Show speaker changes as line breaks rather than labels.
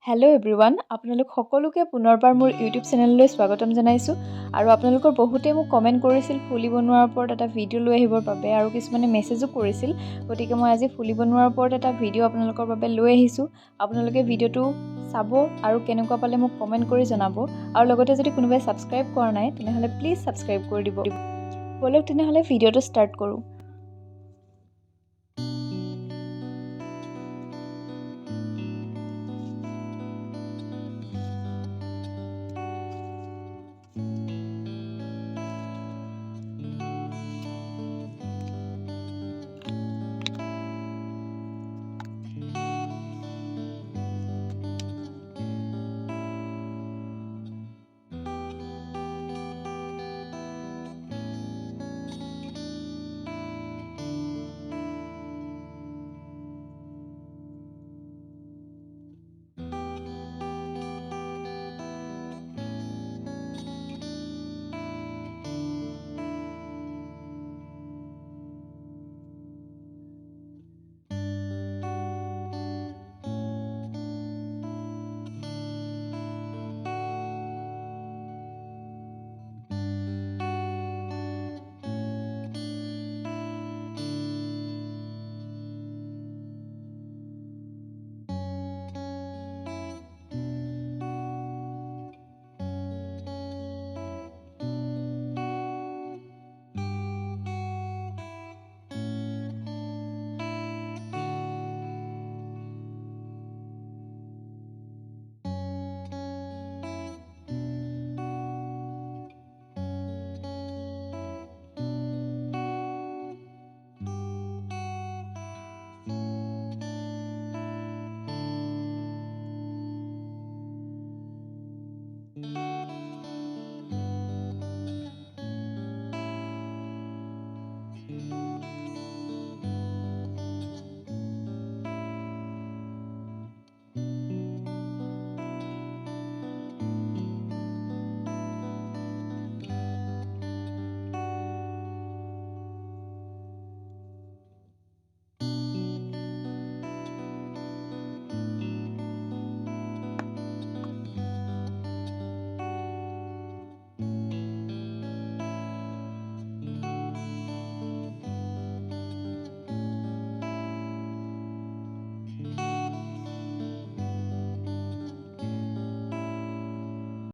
Hello' everyone, আপোনালোক সকলোকে পুনৰবাৰ মোৰ ইউটিউব চেনেললৈ স্বাগতম জনাইছোঁ। আৰু আপোনালোকৰ বহুতে মোক কমেণ্ট কৰিছিল ফুলি বনোৱাৰ ওপৰত এটা ভিডিঅ' লৈ আহিবৰ বাবে, আৰু কিছুমানে মেছেজো কৰিছিল। গতিকে মই আজি ফুলি বনোৱাৰ ওপৰত এটা ভিডিঅ' আপোনালোকৰ বাবে লৈ আহিছোঁ। আপোনালোকে ভিডিঅ'টো চাব আৰু কেনেকুৱা পালে মোক কমেণ্ট কৰি জনাব। আৰু লগতে যদি কোনোবাই ছাবস্ক্ৰাইব কৰা নাই তেনেহ'লে প্লিজ ছাবস্ক্ৰাইব কৰি দিব। ব'লক তেনেহ'লে ভিডিঅ'টো ষ্টাৰ্ট কৰোঁ।